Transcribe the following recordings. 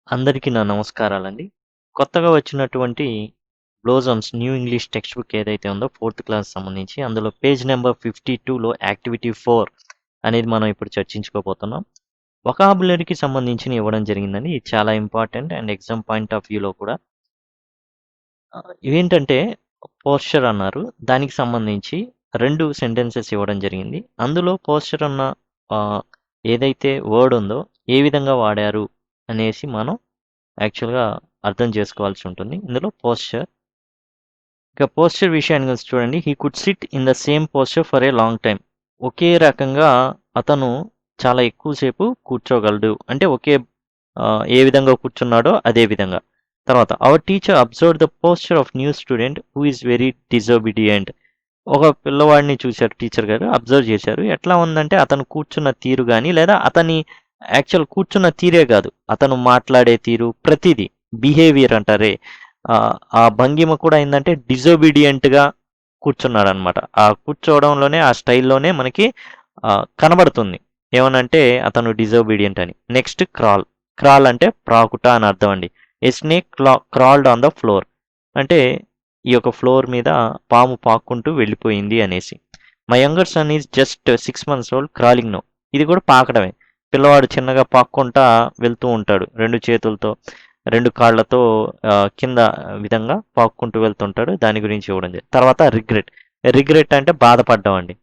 అందరికీ నా నమస్కారాలండి. కొత్తగా వచ్చినటువంటి blossoms new English text book ఏదైతే ఉందో 4థ్ క్లాస్ సంబంధించి అందులో పేజ్ నెంబర్ 52లో యాక్టివిటీ 4 అనేది మనం ఇప్పుడు చర్చించుకోబోతున్నాం. వొకాబులరీకి సంబంధించి ఇవ్వడం జరిగిందండి. ఇది చాలా important and exam point of వ్యూలో కూడా. ఇవేంటంటే పోస్చర్ అన్నారు. దానికి సంబంధించి 2 సెంటెన్సెస్ ఇవ్వడం జరిగింది. అందులో పోస్చర్ అన్న ఏదైతే వర్డ్ ఉందో ఏ విధంగా వాడారు అనేసి మనం యాక్చువల్‌గా అర్థం చేసుకోవాల్సి ఉంటుంది. ఇందులో పోస్చర్. ఇక పోస్చర్ విషయానికి వచ్చి చూడండి. He could sit in the same posture for a long time. ఒకే రకంగా అతను చాలా ఎక్కువ సేపు కూర్చోగలడు. అంటే ఏ విధంగా కూర్చున్నాడో అదే విధంగా. తర్వాత our teacher observe the posture of new student who is very disobedient. ఒక పిల్లవాడిని చూశారు టీచర్ గారు. అబ్జర్వ్ చేశారు. ఎట్లా ఉందంటే అతను కూర్చున్న తీరు గాని లేదా అతని యాక్చువల్ కూర్చున్న తీరే కాదు. అతను మాట్లాడే తీరు ప్రతిదీ బిహేవియర్ అంటారే. ఆ భంగిమ కూడా ఏందంటే డిజోబీడియంట్‌గా కూర్చున్నాడనమాట. ఆ కూర్చోవడంలోనే ఆ స్టైల్‌లోనే మనకి కనబడుతుంది. ఏమనంటే అతను డిజోబీడియంట్ అని. Next crawl. క్రాల్ అంటే ప్రాకుట అని అర్థం అండి. A snake crawled on the floor. అంటే ఈ యొక్క ఫ్లోర్ మీద పాము పాక్కుంటూ వెళ్ళిపోయింది అనేసి. My younger sun is just 6 months old crawling now. ఇది కూడా పాకడమే. పిల్లవాడు చిన్నగా పాక్కుంటా వెళ్తూ ఉంటాడు. 2 చేతులతో, 2 కాళ్ళతో కింద విధంగా పాక్కుంటూ వెళ్తుంటాడు. దాని గురించి ఇవ్వడం జరిగింది. తర్వాత రిగ్రెట్. రిగ్రెట్ అంటే బాధపడ్డం అండి.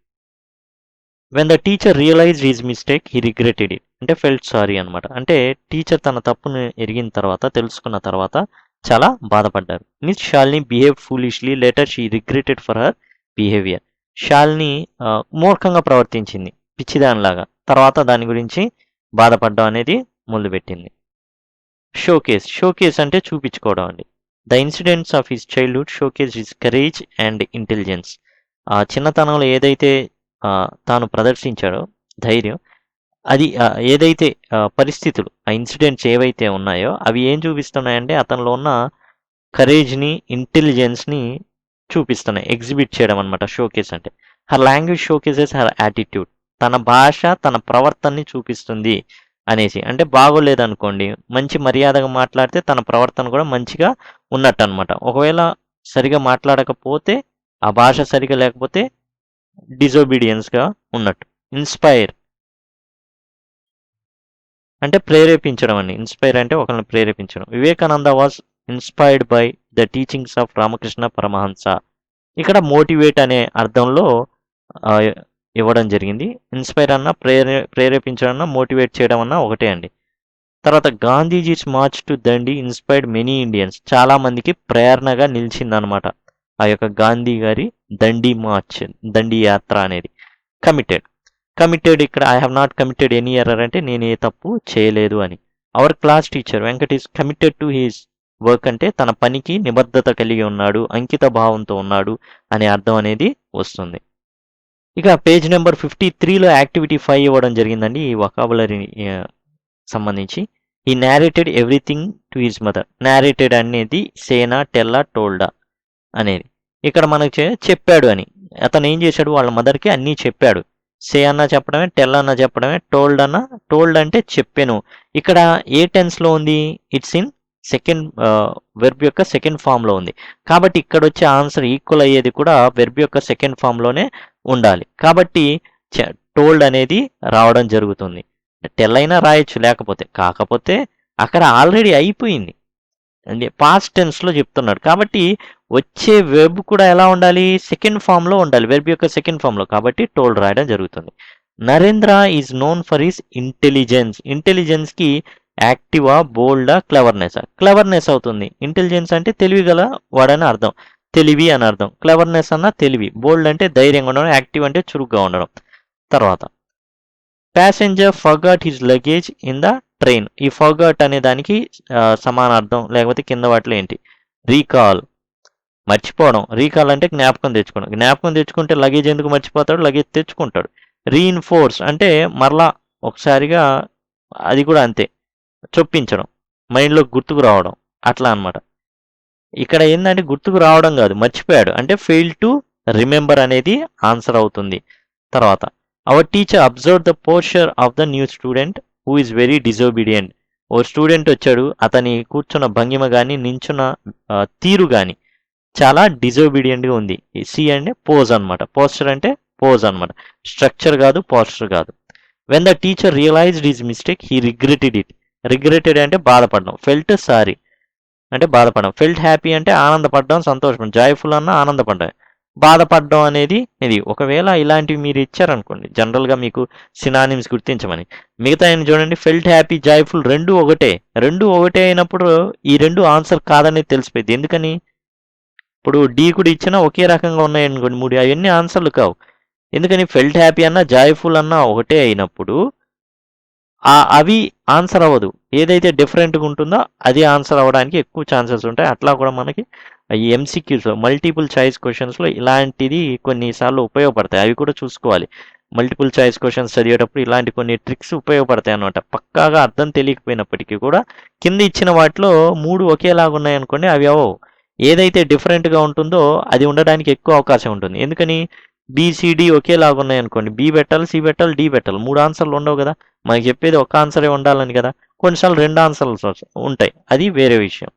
When the teacher realised his mistake he regretted it. అంటే ఫెల్ట్ సారీ అనమాట. అంటే టీచర్ తన తప్పును ఎరిగిన తర్వాత, తెలుసుకున్న తర్వాత చాలా బాధపడ్డారు. Miss Shalini behave foolishly later she regretted for her behaviour. Shalini మూర్ఖంగా ప్రవర్తించింది పిచ్చిదానిలాగా. తర్వాత దాని గురించి బాధపడడం అనేది మొదలుపెట్టింది. షోకేస్. షోకేస్ అంటే చూపించుకోవడం అండి. The incidents of his childhood showcase his courage and intelligence. ఆ చిన్నతనంలో ఏదైతే తాను ప్రదర్శించాడో ధైర్యం, అది ఏదైతే పరిస్థితులు, ఆ ఇన్సిడెంట్స్ ఏవైతే ఉన్నాయో అవి ఏం చూపిస్తున్నాయంటే అతనిలో ఉన్న కరేజ్‌ని, ఇంటెలిజెన్స్‌ని చూపిస్తున్నాయి. ఎగ్జిబిట్ చేయడం అనమాట షోకేస్ అంటే. Her language showcases her attitude. తన భాష తన ప్రవర్తనని చూపిస్తుంది అనేసి. అంటే బాగోలేదనుకోండి, మంచి మర్యాదగా మాట్లాడితే తన ప్రవర్తన కూడా మంచిగా ఉన్నట్టనమాట. ఒకవేళ సరిగా మాట్లాడకపోతే, ఆ భాష సరిగా లేకపోతే డిజోబీడియన్స్‌గా ఉన్నట్టు. ఇన్‌స్పైర్ అంటే ప్రేరేపించడం అండి. ఇన్‌స్పైర్ అంటే ఒకరిని ప్రేరేపించడం. Vivekananda was inspired by the teachings of Ramakrishna Paramahamsa. ఇక్కడ మోటివేట్ అనే అర్థంలో ఆహ్, ఇవ్వడం జరిగింది. ఇన్‌స్పైర్ అన్నా, ప్రేరేపించడం అన్నా, మోటివేట్ చేయడం అన్నా ఒకటే అండి. తర్వాత Gandhiji's March to Dandi inspired many Indians. చాలా మందికి ప్రేరణగా నిలిచిందనమాట. ఆ యొక్క గాంధీ గారి దండి మార్చ్, దండి యాత్ర అనేది. కమిటెడ్. కమిటెడ్ ఇక్కడ I have not committed any error అంటే నేను ఏ తప్పు చేయలేదు అని. Our class teacher Venkat is committed to his work అంటే తన పనికి నిబద్ధత కలిగి ఉన్నాడు, అంకిత భావంతో ఉన్నాడు అనే అర్థం అనేది వస్తుంది. ఇక పేజ్ నెంబర్ 53లో యాక్టివిటీ 5 ఇవ్వడం జరిగిందండి. ఈ వొకాబులరీ సంబంధించి. ఈ narrated everything to his mother. Narrated అనేది సేనా, టెల్లా, టోల్డా అనేది. ఇక్కడ మనకు చెప్పాడు అని. అతను ఏం చేశాడు వాళ్ళ మదర్‌కి అన్నీ చెప్పాడు. సే అన్న చెప్పడమే, టెల్ అన్న చెప్పడమే, టోల్డ్ అంటే చెప్పెను. ఇక్కడ ఏ టెన్స్‌లో ఉంది? ఇట్స్ ఇన్ సెకండ్ వెర్బ్ యొక్క సెకండ్ ఫామ్‌లో ఉంది. కాబట్టి ఇక్కడ వచ్చే ఆన్సర్ ఈక్వల్ అయ్యేది కూడా వెర్బ్ యొక్క సెకండ్ ఫామ్‌లోనే ఉండాలి. కాబట్టి టోల్డ్ అనేది రావడం జరుగుతుంది. టెల్ అయినా రాయొచ్చు లేకపోతే. కాకపోతే అక్కడ ఆల్రెడీ అయిపోయింది. పాస్ట్ టెన్స్‌లో చెప్తున్నాడు. కాబట్టి వచ్చే వెర్బ్ కూడా ఎలా ఉండాలి? సెకండ్ ఫామ్‌లో ఉండాలి. వెర్బ్ యొక్క సెకండ్ ఫామ్‌లో. కాబట్టి టోల్డ్ రాయడం జరుగుతుంది. Narendra is known for his intelligence. ఇంటెలిజెన్స్‌కి యాక్టివా, బోల్డా, క్లెవర్‌నెస్సా? క్లెవర్‌నెస్ అవుతుంది. ఇంటెలిజెన్స్ అంటే తెలివిగల వాడని అర్థం. తెలివి అని అర్థం. క్లెవర్‌నెస్ అన్న తెలివి. బోల్డ్ అంటే ధైర్యంగా ఉండడం. యాక్టివ్ అంటే చురుగ్గా ఉండడం. తర్వాత passenger forgot his luggage in the train. ఈ ఫర్గాట్ అనే దానికి సమానార్థం లేకపోతే కింద వాటిలో ఏంటి? రీకాల్ మర్చిపోవడం. రీకాల్ అంటే జ్ఞాపకం తెచ్చుకోవడం. జ్ఞాపకం తెచ్చుకుంటే లగేజ్ ఎందుకు మర్చిపోతాడు? లగేజ్ తెచ్చుకుంటాడు. రీఇన్ఫోర్స్ అంటే మరలా ఒకసారిగా అది కూడా అంతే. చొప్పించడం. మైండ్లో గుర్తుకు రావడం. అట్లా అనమాట. ఇక్కడ ఏంటంటే గుర్తుకు రావడం కాదు, మర్చిపోయాడు. అంటే ఫెయిల్ టు రిమెంబర్ అనేది ఆన్సర్ అవుతుంది. తర్వాత our teacher observe the posture of the new student who is very disobedient. ఓ స్టూడెంట్ వచ్చాడు, అతని కూర్చున్న భంగిమ కానీ నించున్న తీరు కానీ చాలా డిజోబీడియంట్గా ఉంది. సి అంటే పోజ్ అనమాట. పోస్చర్ అంటే పోజ్ అనమాట. స్ట్రక్చర్ కాదు, పోస్చర్ కాదు. When the teacher realised his mistake he regretted it. Regretted అంటే బాధపడడం. ఫెల్ట్ సారీ అంటే బాధపడడం. ఫెల్ట్ హ్యాపీ అంటే ఆనందపడడం, సంతోషపడడం. జాయ్ఫుల్ అన్న ఆనందపడడం. బాధపడడం అనేది ఇది. ఒకవేళ ఇలాంటివి మీరు ఇచ్చారనుకోండి, జనరల్గా మీకు సినానిమ్స్ గుర్తించమని, మిగతా ఆయన చూడండి, ఫెల్ట్ హ్యాపీ, జాయ్ఫుల్ రెండు ఒకటే. రెండు ఒకటే అయినప్పుడు ఈ రెండు ఆన్సర్ కాదనేది తెలిసిపోయింది. ఎందుకని? ఇప్పుడు డీ కూడా ఇచ్చినా ఒకే రకంగా ఉన్నాయనుకోండి మూడు, అవన్నీ ఆన్సర్లు కావు. ఎందుకని? ఫెల్ట్ హ్యాపీ అన్నా జాయ్ఫుల్ అన్నా ఒకటే అయినప్పుడు అవి ఆన్సర్ అవ్వదు. ఏదైతే డిఫరెంట్గా ఉంటుందో అది ఆన్సర్ అవ్వడానికి ఎక్కువ ఛాన్సెస్ ఉంటాయి. అట్లా కూడా మనకి ఈ ఎంసీక్యూస్ మల్టిపుల్ చాయిస్ క్వశ్చన్స్లో ఇలాంటిది కొన్నిసార్లు ఉపయోగపడతాయి. అవి కూడా చూసుకోవాలి. మల్టిపుల్ చాయిస్ క్వశ్చన్స్ చదివేటప్పుడు ఇలాంటి కొన్ని ట్రిక్స్ ఉపయోగపడతాయి అన్నమాట. పక్కాగా అర్థం తెలియకపోయినప్పటికీ కూడా కింద ఇచ్చిన వాటిలో మూడు ఒకేలాగా ఉన్నాయనుకోండి, అవి అవ్వవు. ఏదైతే డిఫరెంట్గా ఉంటుందో అది ఉండడానికి ఎక్కువ అవకాశం ఉంటుంది. ఎందుకని? బీసీడీ ఒకేలాగా ఉన్నాయనుకోండి, బి పెట్టాలి, సి పెట్టాలి, డి పెట్టాలి. మూడు ఆన్సర్లు ఉండవు కదా. మనకి చెప్పేది ఒక ఆన్సరే ఉండాలని కదా. కొన్నిసార్లు రెండు ఆన్సర్లు ఉంటాయి, అది వేరే విషయం.